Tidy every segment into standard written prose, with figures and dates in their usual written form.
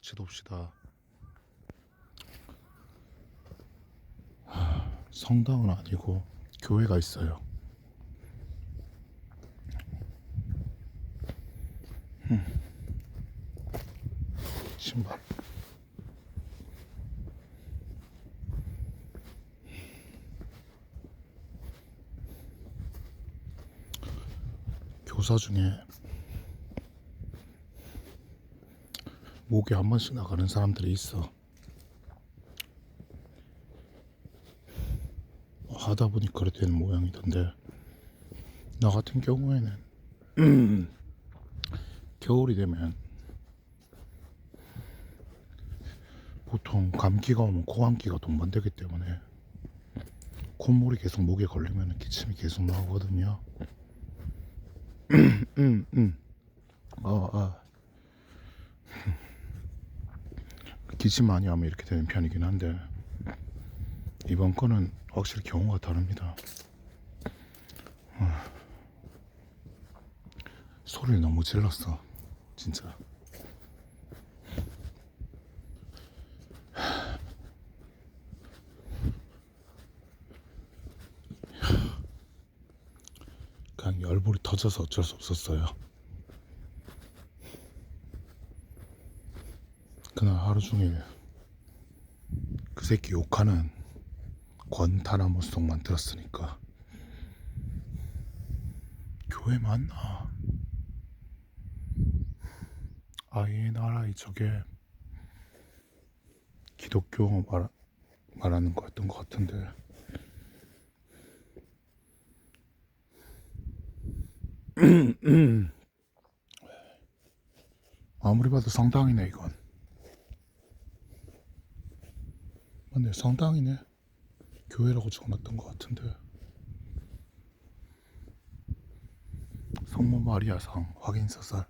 지봅시다. 성당은 아니고 교회가 있어요. 신발. 교사 중에 목에 한 번씩 나가는 사람들이 있어. 하다 보니 그래 되는 모양이던데, 나 같은 경우에는 겨울이 되면 보통 감기가 오면 코감기가 동반되기 때문에 콧물이 계속 목에 걸리면 기침이 계속 나오거든요. 기침 많이 하면 이렇게 되는 편이긴 한데, 이번 거는 확실히 경우가 다릅니다. 소리를 너무 질렀어, 진짜. 그냥 열불이 터져서 어쩔 수 없었어요. 그날 하루 종일 그 새끼 욕하는 권타나무송만 들었으니까. 교회 맞나? 아예 나라이 저게 기독교 말하는 거였던 것 같은데, 아무리 봐도 성당이네 이건. 맞네, 성당이네. 교회라고 적어놨던 것 같은데. 성모 마리아상 확인사살.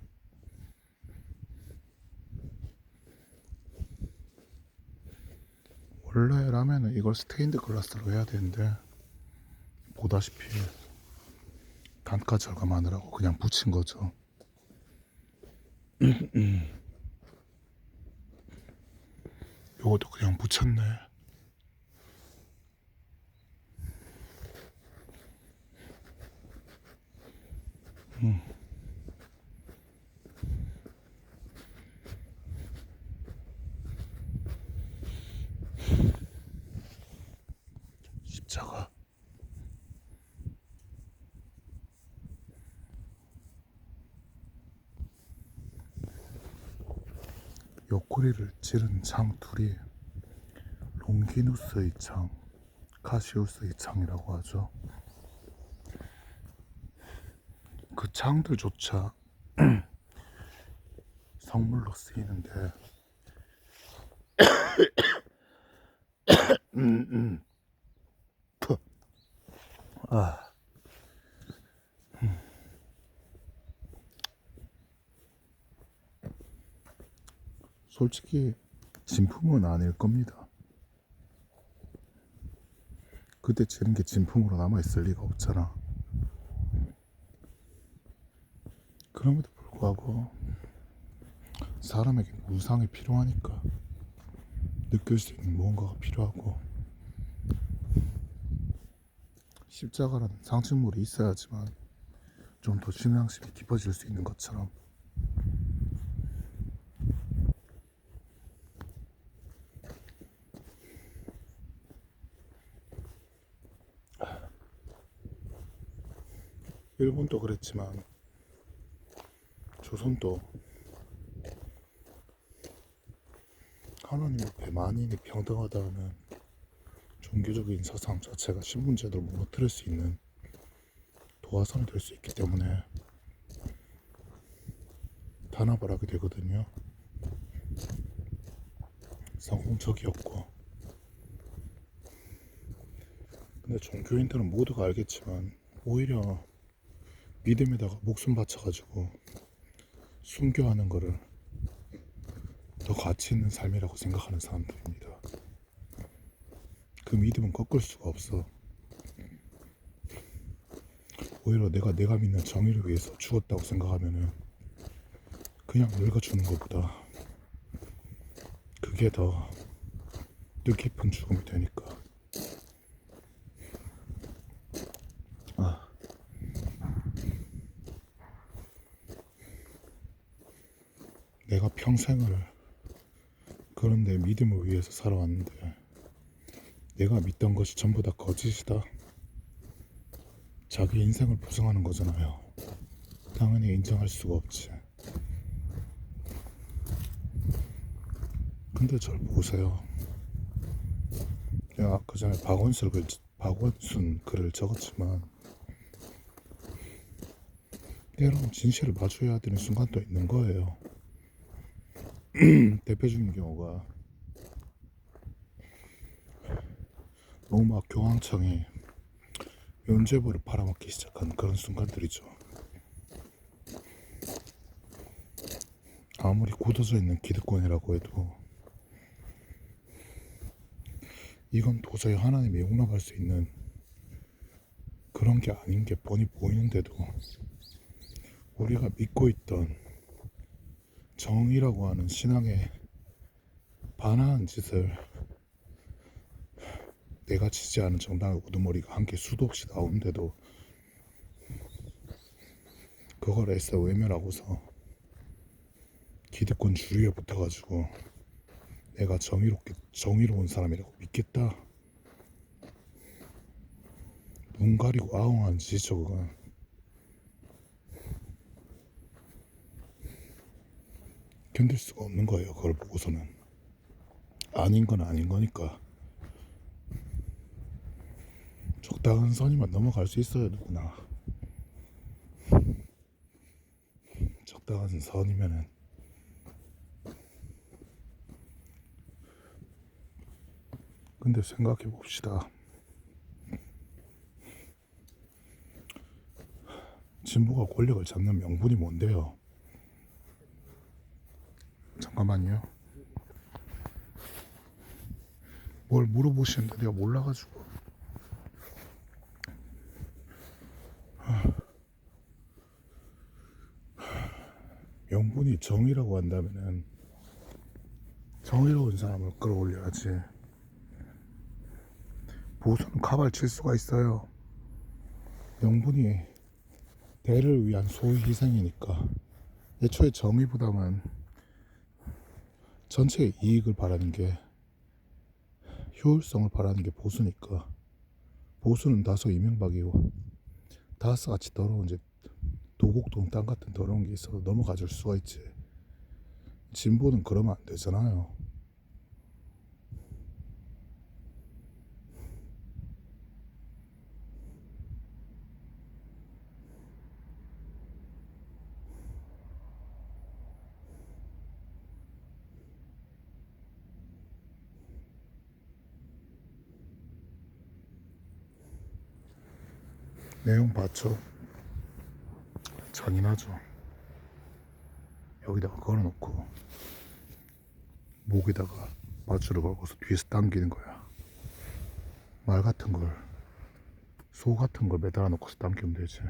원래라면은 이걸 스테인드 글라스로 해야 되는데, 보다시피 단가 절감하느라고 그냥 붙인 거죠. 요것도 그냥 붙였네. 십자가. 옆구리를 찌른 창 둘이 롱기누스의 창, 카시우스의 창이라고 하죠. 그 창들조차 성물로 쓰이는데, 아, 솔직히 진품은 아닐 겁니다. 그때 지른 게 진품으로 남아있을 리가 없잖아. 그럼에도 불구하고 사람에게 무상이 필요하니까, 느낄 수 있는 무언가가 필요하고, 십자가라는 상징물이 있어야지만 좀 더 신앙심이 깊어질 수 있는 것처럼, 일본도 그랬지만 조선도 하나님 앞에 만인이 평등하다는 종교적인 사상 자체가 신분제도를 무너뜨릴 수 있는 도화선이 될 수 있기 때문에 단합을 하게 되거든요. 성공적이었고. 근데 종교인들은 모두가 알겠지만 오히려 믿음에다가 목숨 바쳐가지고 순교하는 거를 더 가치 있는 삶이라고 생각하는 사람들입니다. 그 믿음은 꺾을 수가 없어. 오히려 내가 믿는 정의를 위해서 죽었다고 생각하면은 그냥 늙어주는 것보다 그게 더 뜻깊은 죽음이 되니까. 아, 내가 평생을 그런 내 믿음을 위해서 살아왔는데 내가 믿던 것이 전부 다 거짓이다. 자기 인생을 부정하는 거잖아요. 당연히 인정할 수가 없지. 근데 절 보세요. 내가 아까 전에 박원순 글을 적었지만 때론 진실을 마주해야 되는 순간도 있는 거예요. 대표적인 경우가 로마 교황청이 면죄부를 팔아먹기 시작한 그런 순간들이죠. 아무리 굳어져 있는 기득권이라고 해도 이건 도저히 하나님이 용납할 수 있는 그런 게 아닌 게 뻔히 보이는데도 우리가 믿고 있던 정의라고 하는 신앙에 반하는 짓을 내가 지지하는 정당의 우두머리가 한 개 수도 없이 나오는데도 그걸 애써 외면하고서 기득권 주류에 붙어가지고 내가 정의로운 사람이라고 믿겠다. 눈 가리고 아웅하는 짓이죠. 그건 견딜 수가 없는 거예요. 그걸 보고서는 아닌 건 아닌 거니까 적당한 선이면 넘어갈 수 있어요. 누구나 적당한 선이면은. 근데 생각해 봅시다. 진보가 권력을 잡는 명분이 뭔데요? 잠깐만요. 뭘 물어보시는데 내가 몰라가지고. 명분이 정의라고 한다면은 정의로운 사람을 끌어올려야지. 보수는 카발 칠 수가 있어요. 명분이 대를 위한 소위 희생이니까. 애초에 정의보다는 전체의 이익을 바라는 게, 효율성을 바라는 게 보수니까. 보수는 다소 이명박이고 다스같이 더러운 이제 도곡동 땅 같은 더러운 게 있어도 넘어가 줄 수가 있지. 진보는 그러면 안 되잖아요. 내용 봤죠? 잔인하죠. 여기다가 걸어놓고 목에다가 마주를 걸고서 뒤에서 당기는 거야. 말 같은 걸, 소 같은 걸 매달아 놓고서 당기면 되지.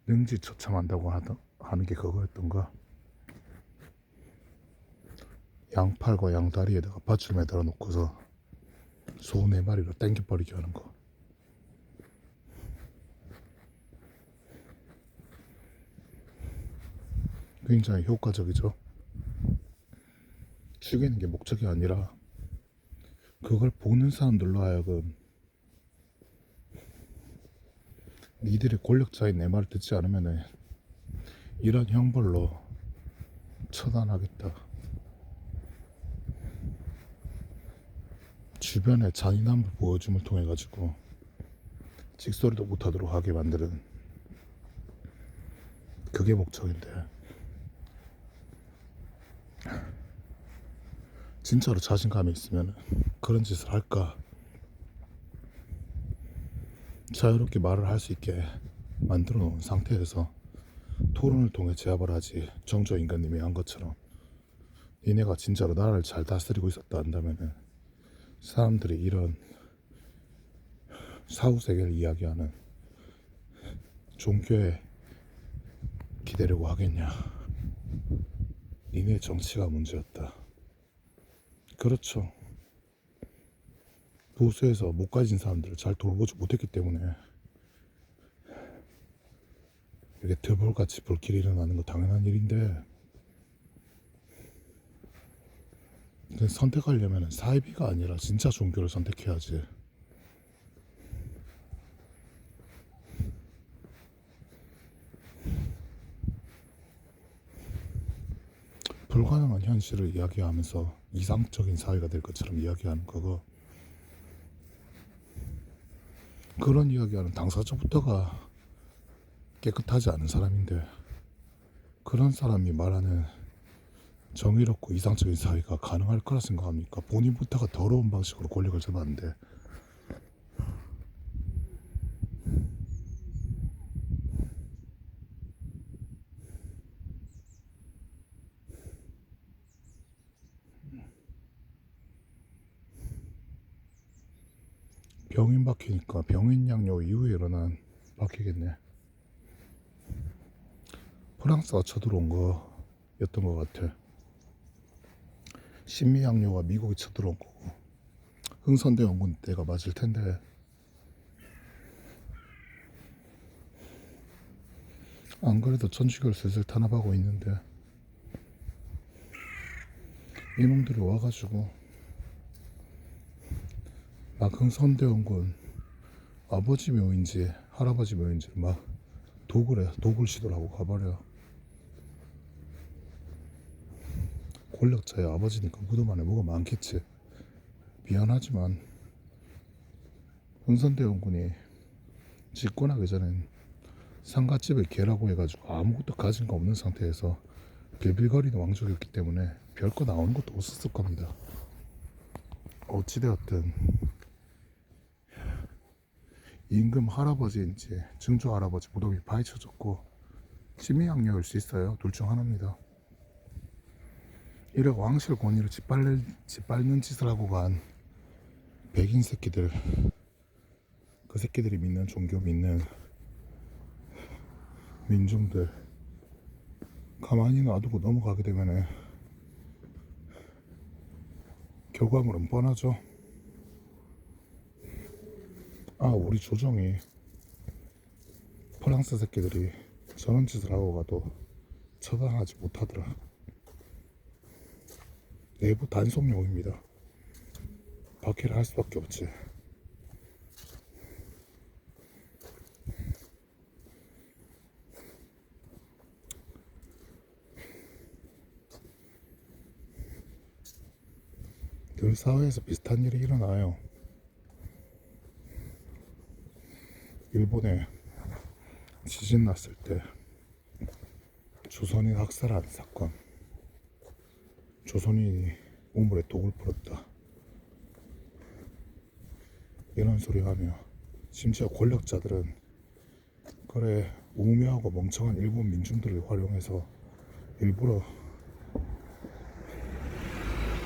능지처참한다고 하는 게 그거였던가. 양팔과 양다리에다가 밧줄 매달아 놓고서 소 4마리를 당겨버리게 하는 거. 굉장히 효과적이죠. 죽이는 게 목적이 아니라 그걸 보는 사람들로 하여금 니들이 권력자인 내 말을 듣지 않으면 이런 형벌로 처단하겠다. 주변에 잔인함을 보여줌을 통해 가지고 찍소리도 못하도록 하게 만드는, 그게 목적인데 진짜로 자신감이 있으면 그런 짓을 할까? 자유롭게 말을 할 수 있게 만들어 놓은 상태에서 토론을 통해 제압을 하지. 정조인간님이 한 것처럼 니네가 진짜로 나라를 잘 다스리고 있었다 한다면은 사람들이 이런 사후세계를 이야기하는 종교에 기대려고 하겠냐. 니네 정치가 문제였다. 그렇죠. 보수에서 못 가진 사람들을 잘 돌보지 못했기 때문에 이렇게 들불같이 불길이 일어나는 거 당연한 일인데, 선택하려면 사이비가 아니라 진짜 종교를 선택해야지. 불가능한 현실을 이야기하면서 이상적인 사회가 될 것처럼 이야기하는 거고, 그런 이야기하는 당사자부터가 깨끗하지 않은 사람인데, 그런 사람이 말하는 정의롭고 이상적인 사회가 가능할 거라 생각합니까? 본인부터가 더러운 방식으로 권력을 잡았는데. 병인 박히니까 병인 양요 이후에 일어난 박히겠네. 프랑스가 쳐들어온 거였던 것 같아. 신미 양요가 미국이 쳐들어온 거고, 흥선대 원군 때가 맞을 텐데, 안 그래도 천주교를 슬슬 탄압하고 있는데, 이놈들이 와가지고 막 흥선대 원군 아버지 묘인지 할아버지 묘인지 막 독을 시도를 하고 가버려. 권력자의 아버지니까 무덤 안에 뭐가 많겠지. 미안하지만 흥선대 원군이 집권하기 전엔 상갓집을 개라고 해가지고 아무것도 가진 거 없는 상태에서 빌빌거리는 왕족이었기 때문에 별거 나오는 것도 없었을 겁니다. 어찌되었든 임금 할아버지인지 증조 할아버지 무덤이 파헤쳐졌고 심의양요일 수 있어요. 둘 중 하나입니다. 이래 왕실 권위를 짓밟는 짓을 하고 간 백인 새끼들, 그 새끼들이 믿는 종교 믿는 민중들 가만히 놔두고 넘어가게 되면 결과물은 뻔하죠. 우리 조정이 프랑스 새끼들이 저런 짓을 하고 가도 처단하지 못하더라. 내부 단속용입니다. 박해를 할 수밖에 없지. 늘 사회에서 비슷한 일이 일어나요. 일본에 지진 났을 때 조선인 학살한 사건, 조선인이 우물에 독을 풀었다, 이런 소리 하며, 심지어 권력자들은 그래 우매하고 멍청한 일본 민중들을 활용해서 일부러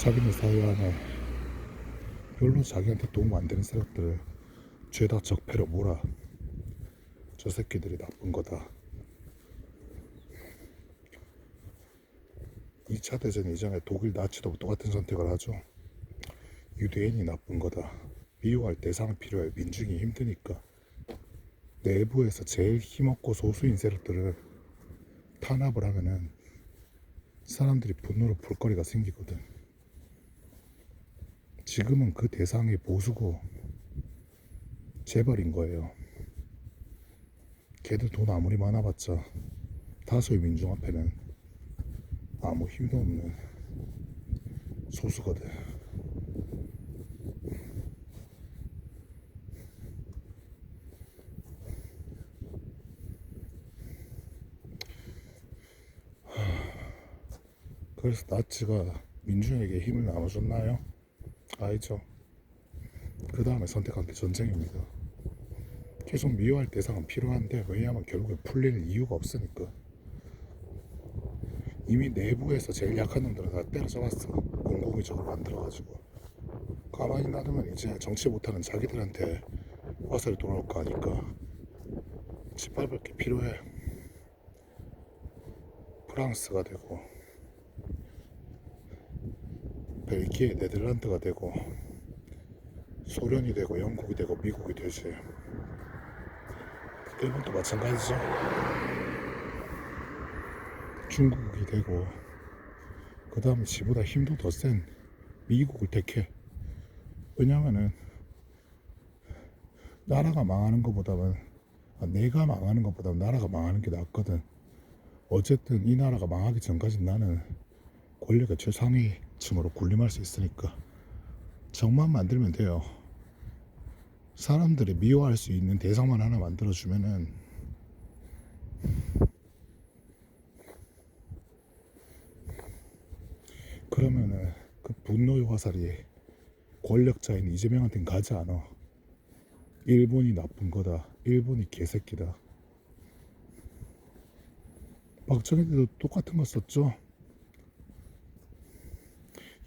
자기네 사회 안에 별로 자기한테 도움 안 되는 세력들을 죄다 적폐로 몰아. 저 새끼들이 나쁜 거다. 2차 대전 이전에 독일 나치도 똑같은 선택을 하죠. 유대인이 나쁜 거다. 미워할 대상이 필요해. 민중이 힘드니까. 내부에서 제일 힘없고 소수인 세력들을 탄압을 하면은 사람들이 분노로 볼거리가 생기거든. 지금은 그 대상이 보수고 재벌인 거예요. 걔들 돈 아무리 많아봤자 다수의 민중 앞에는 아무 힘도 없는 소수거든. 그래서 나치가 민중에게 힘을 나눠줬나요? 아니죠. 그 다음에 선택한 게 전쟁입니다. 계속 미워할 대상은 필요한데, 왜냐하면 결국에 풀릴 이유가 없으니까. 이미 내부에서 제일 약한 놈들은 다 때려잡았어. 공공의적으로 만들어가지고. 가만히 놔두면 이제 정치 못하는 자기들한테 화살이 돌아올 거 아니까 짓밟을 게 필요해. 프랑스가 되고 벨기에 네덜란드가 되고 소련이 되고 영국이 되고 미국이 되지. 일본도 마찬가지죠. 중국이 되고 그 다음에 지보다 힘도 더 센 미국을 택해. 왜냐면은 나라가 망하는 것보다는 내가 망하는 것보다는 나라가 망하는 게 낫거든. 어쨌든 이 나라가 망하기 전까지 나는 권력의 최상위층으로 군림할 수 있으니까 정만 만들면 돼요. 사람들이 미워할 수 있는 대상만 하나 만들어주면은 그러면은 그 분노의 화살이 권력자인 이재명한테는 가지 않아. 일본이 나쁜 거다. 일본이 개새끼다. 박정희 때도 똑같은 거 썼죠.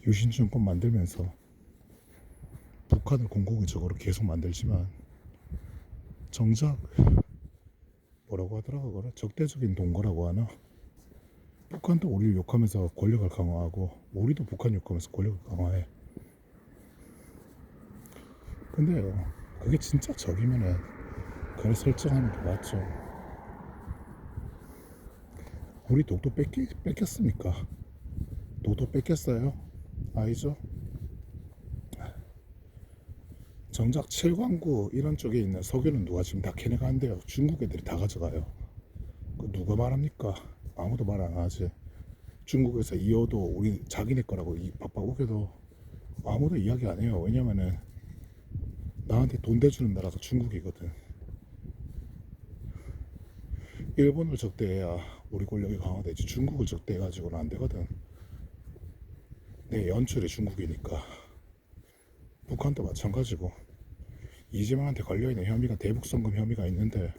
유신 정권 만들면서 북한을 공공의적으로 계속 만들지만 정작 뭐라고 하더라고 그래? 적대적인 동거라고 하나? 북한도 우리를 욕하면서 권력을 강화하고 우리도 북한 욕하면서 권력을 강화해. 근데요, 그게 진짜 적이면은 그걸 설정하는 게 맞죠. 우리 독도 뺏겼습니까? 독도 뺏겼어요? 아니죠? 정작 칠광구 이런 쪽에 있는 석유는 누가 지금 다 캐내가는데요. 중국 애들이 다 가져가요. 그 누가 말합니까? 아무도 말 안 하지. 중국에서 이어도 우리 자기네 거라고 박박 우겨도 아무도 이야기 안 해요. 왜냐면은 나한테 돈 대주는 나라가 중국이거든. 일본을 적대해야 우리 권력이 강화되지 중국을 적대해가지고는 안 되거든. 내 연출이 중국이니까. 북한도 마찬가지고. 이재명한테 걸려있는 혐의가 대북송금 혐의가 있는데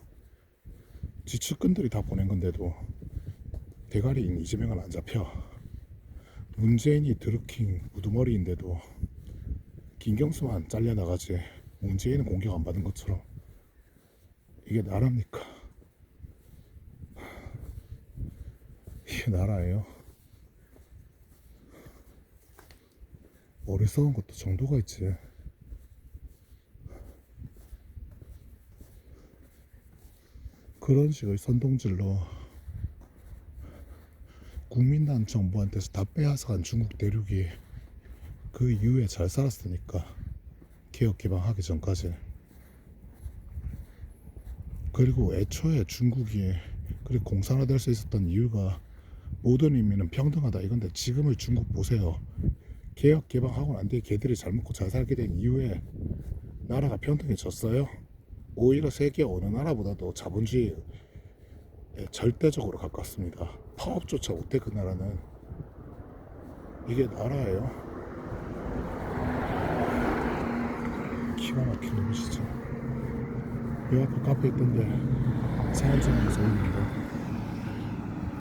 지 측근들이 다 보낸 건데도 대가리인 이재명은 안 잡혀. 문재인이 드루킹 우두머리인데도 김경수만 잘려나가지 문재인은 공격 안 받은 것처럼. 이게 나라입니까? 이게 나라예요? 어리석은 것도 정도가 있지. 그런 식의 선동질로 국민당 정부한테서 다 빼앗아간 중국 대륙이 그 이후에 잘 살았으니까. 개혁 개방하기 전까지. 그리고 애초에 중국이 그렇게 공산화될 수 있었던 이유가 모든 인민은 평등하다 이건데 지금의 중국 보세요. 개혁 개방하고 난 뒤에 걔들이 잘 먹고 잘 살게 된 이후에 나라가 평등해졌어요. 오히려 세계 어느 나라보다도 자본주의에 절대적으로 가깝습니다. 파업조차 못해 그 나라는. 이게 나라예요? 기가 막힌 놈이시죠. 요 앞에 카페 있던데 사람 생각해서 오는데